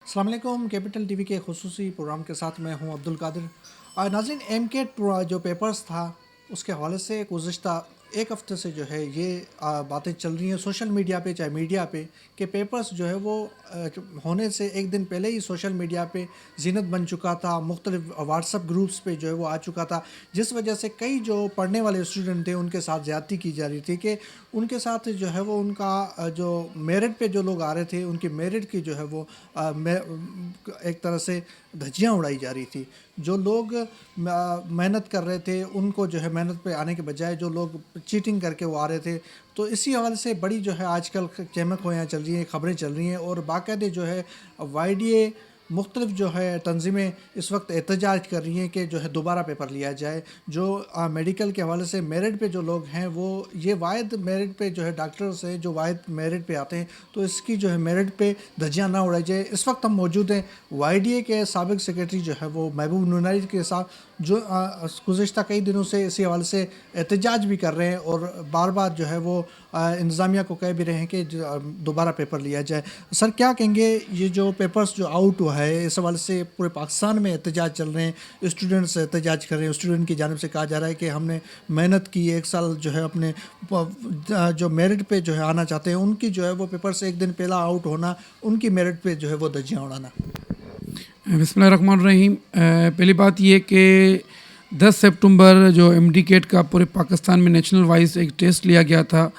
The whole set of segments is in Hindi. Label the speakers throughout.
Speaker 1: अस्सलाम वालेकुम। कैपिटल टीवी के खुसूसी प्रोग्राम के साथ मैं हूं अब्दुल कादिर। नाज़रीन, एमकेट जो पेपर्स था उसके हवाले से गुज़िश्ता एक हफ़्ते से जो है ये बातें चल रही हैं सोशल मीडिया पे, चाहे मीडिया पे, कि पेपर्स जो है वो होने से एक दिन पहले ही सोशल मीडिया पे ज़ीनत बन चुका था। मुख्तलिफ व्हाट्सएप ग्रुप्स पे जो है वो आ चुका था, जिस वजह से कई जो पढ़ने वाले स्टूडेंट थे उनके साथ ज़्यादती की जा रही थी कि उनके साथ जो है वो उनका जो मेरिट पे जो लोग आ रहे थे उनकी मेरिट की जो है वो एक तरह से धज्जियाँ उड़ाई जा रही थी। जो लोग मेहनत कर रहे थे उनको जो है मेहनत पे आने के बजाय जो लोग चीटिंग करके वो आ रहे थे, तो इसी हवाले से बड़ी जो है आजकल चहमक-खोयाँ चल रही हैं, ख़बरें चल रही हैं और बाकायदे जो है वाईडीए मुख्तलिफ जो है तंज़ीमें इस वक्त एहतजाज कर रही हैं कि जो है दोबारा पेपर लिया जाए। जो मेडिकल के हवाले से मेरिट पे जो लोग हैं वो ये वाहिद मेरिट पे जो है डॉक्टर्स हैं जो वाहिद मेरिट पे आते हैं, तो इसकी जो है मेरिट पे धज्जियाँ ना उड़ाई जाए। इस वक्त हम मौजूद हैं वाईडीए के साबिक़ सेक्रेटरी जो है वो महबूब नूनारी के साथ, जो गुज़िश्ता कई दिनों से इसी हवाले से एहतजाज भी कर रहे हैं और बार-बार जो है वो इंतज़ामिया को कह भी रहे हैं कि दोबारा पेपर लिया जाए। सर, क्या कहेंगे, ये जो पेपर्स जो आउट हुआ है इस हवाले से पूरे पाकिस्तान में एहतजाज चल रहे हैं, स्टूडेंट्स एहतजाज कर रहे हैं, स्टूडेंट की जानिब से कहा जा रहा है कि हमने मेहनत की, 1 साल जो है अपने जो मेरिट पे जो है आना चाहते हैं उनकी जो है वो पेपर से एक दिन पहला आउट होना, उनकी मेरिट पे जो है वो धज्जियाँ उड़ाना।
Speaker 2: बिस्मिल्लाहिर्रहमानिर्रहीम। पहली बात ये कि 10 सितंबर जो एमडीकेट का पूरे पाकिस्तान में नेशनल वाइज एक टेस्ट लिया गया था,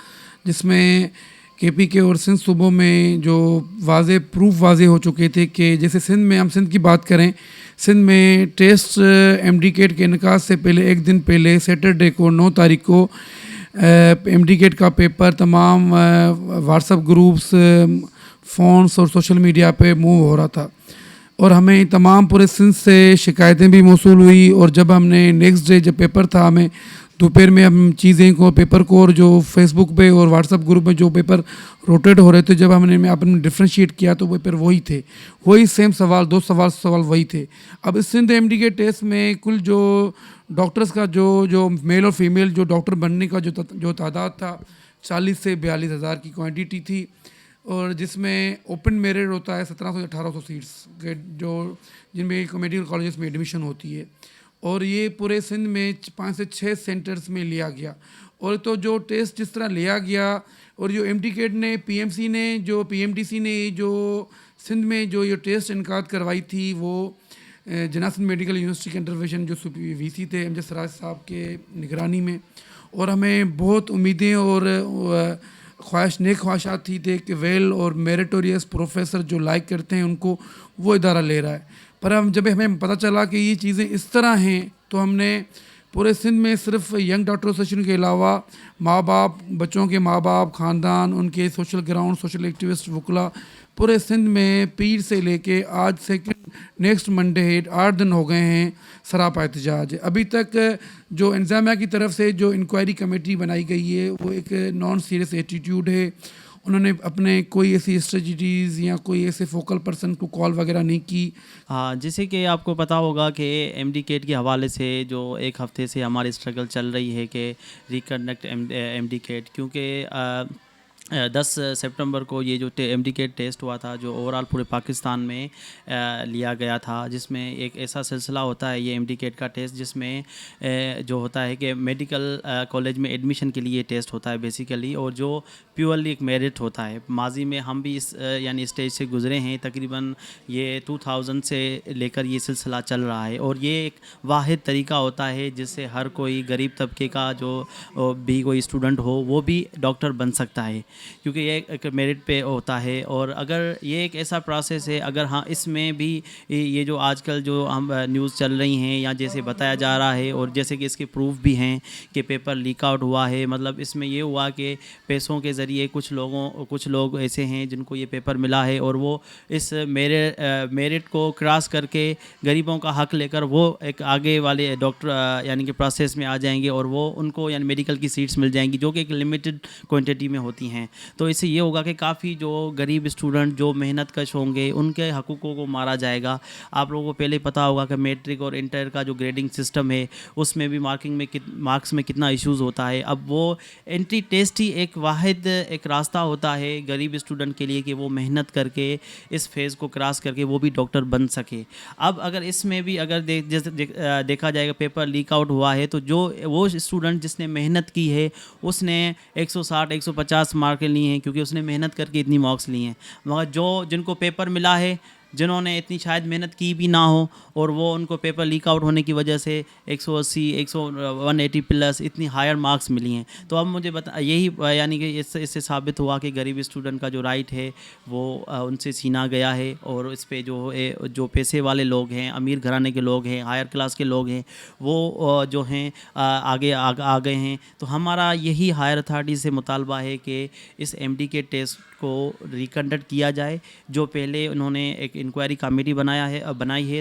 Speaker 2: जिसमें केपी के और सिंध सूबों में जो प्रूफ वाजे हो चुके थे कि जैसे सिंध में, हम सिंध की बात करें, सिंध में टेस्ट एमडीकेट के इनकास से पहले एक दिन पहले सैटरडे को 9 तारीख को एमडीकेट का पेपर तमाम व्हाट्सएप ग्रुप्स, फ़ोन्स और सोशल मीडिया पे मूव हो रहा था और हमें तमाम पूरे सिंध से शिकायतें भी मौसूल हुई। और जब हमने नेक्स्ट डे जब पेपर था, हमें दोपहर में हम चीज़ें को पेपर को और जो फेसबुक पे और व्हाट्सएप ग्रुप में जो पेपर रोटेट हो रहे थे, जब हमने आपने डिफ्रेंशिएट किया तो पेपर वही थे, वही सेम सवाल, दो सवाल वही थे। अब इस सिंध एमडी के टेस्ट में कुल जो डॉक्टर्स का जो मेल और फीमेल जो डॉक्टर बनने का जो तादाद था 40 से 42 हज़ार की क्वान्टिटी थी, और जिसमें ओपन मेरिट होता है 1700 से 1800 सीट्स के, जो जिनमें मेडिकल कॉलेजेस में एडमिशन होती है, और ये पूरे सिंध में 5 से 6 सेंटर्स में लिया गया। और तो जो टेस्ट जिस तरह लिया गया और जो एमडीकेट ने पीएमसी ने जो पीएमटीसी ने जो सिंध में जो ये टेस्ट इनकाद करवाई थी, वो जना सिंध मेडिकल यूनिवर्सिटी के इंटरवेंशन जो वीसी थे एमजे सराज साहब के निगरानी में, और हमें बहुत उम्मीदें और नेक ख्वाहिशात थी कि वेल और मेरिटोरियस प्रोफेसर जो लाइक करते हैं उनको वो इदारा ले रहा है। पर हम जब हमें पता चला कि ये चीज़ें इस तरह हैं, तो हमने पूरे सिंध में सिर्फ यंग डॉक्टर एसोसिएशन के अलावा माँ बाप, बच्चों के माँ बाप, ख़ानदान, उनके सोशल ग्राउंड, सोशल एक्टिविस्ट, वकला, पूरे सिंध में पीर से लेके आज सेकंड नेक्स्ट मंडे 8 दिन हो गए हैं सरापा एहतजाज। अभी तक जो इंतज़ामिया की तरफ से जो इंक्वायरी कमेटी बनाई गई है वो एक नॉन सीरियस एटीट्यूड है। उन्होंने अपने कोई ऐसी स्ट्रेटजीज़ या कोई ऐसे फोकल पर्सन को कॉल वगैरह नहीं की।
Speaker 3: हाँ, जैसे कि आपको पता होगा कि एमडीकेट के हवाले से जो एक हफ़्ते से हमारी स्ट्रगल चल रही है कि रिकनेक्ट एमडीकेट, क्योंकि 10 सितंबर को ये जो एमडीकेट टेस्ट हुआ था जो ओवरऑल पूरे पाकिस्तान में लिया गया था, जिसमें एक ऐसा सिलसिला होता है ये एमडीकेट का टेस्ट, जिसमें जो होता है कि मेडिकल कॉलेज में एडमिशन के लिए टेस्ट होता है बेसिकली, और जो प्योरली एक मेरिट होता है। माजी में हम भी इस यानी स्टेज से गुज़रे हैं, तकरीबन ये 2000 से लेकर ये सिलसिला चल रहा है, और ये एक वाहिद तरीका होता है जिससे हर कोई गरीब तबके का जो भी कोई स्टूडेंट हो वो भी डॉक्टर बन सकता है, क्योंकि ये एक मेरिट पे होता है। और अगर ये एक ऐसा प्रोसेस है, अगर हाँ इसमें भी ये जो आजकल जो हम न्यूज़ चल रही हैं या जैसे बताया जा रहा है, और जैसे कि इसके प्रूफ भी हैं कि पेपर लीक आउट हुआ है, मतलब इसमें ये हुआ कि पैसों के ज़रिए कुछ लोग ऐसे हैं जिनको ये पेपर मिला है, और वो इस मेरिट को क्रॉस करके गरीबों का हक लेकर वो एक आगे वाले डॉक्टर यानी कि प्रोसेस में आ जाएंगे, और वो उनको यानी मेडिकल की सीट्स मिल जाएंगी जो कि एक लिमिटेड क्वांटिटी में होती हैं। तो इससे ये होगा कि काफ़ी जो गरीब स्टूडेंट जो मेहनत कश होंगे उनके हकूक़ों को मारा जाएगा। आप लोगों को पहले पता होगा कि मैट्रिक और इंटर का जो ग्रेडिंग सिस्टम है उसमें भी मार्क्स में कितना इश्यूज़ होता है। अब वो एंट्री टेस्ट ही एक रास्ता होता है गरीब स्टूडेंट के लिए कि वो मेहनत करके इस फेज़ को क्रॉस करके वो भी डॉक्टर बन सके। अब अगर इसमें भी अगर देखा जाएगा पेपर लीक आउट हुआ है तो जो वो स्टूडेंट जिसने मेहनत की है उसने 160 150 मार्क लिए हैं क्योंकि उसने मेहनत करके इतनी मार्क्स लिए हैं। मगर जिनको पेपर मिला है जिन्होंने इतनी शायद मेहनत की भी ना हो और वो उनको पेपर लीक आउट होने की वजह से 180 180 प्लस इतनी हायर मार्क्स मिली हैं। तो अब मुझे यही यानी कि इससे साबित हुआ कि गरीब स्टूडेंट का जो राइट है वो उनसे छीना गया है और इस पे जो पैसे वाले लोग हैं, अमीर घराने के लोग हैं, हायर क्लास के लोग हैं, वो जो हैं आगे आ गए हैं। तो हमारा यही हायर अथॉरिटी से मुतालबा है कि इस एमडी के टेस्ट को रिकंडक्ट किया जाए। जो पहले उन्होंने एक इंक्वायरी कमेटी बनाई है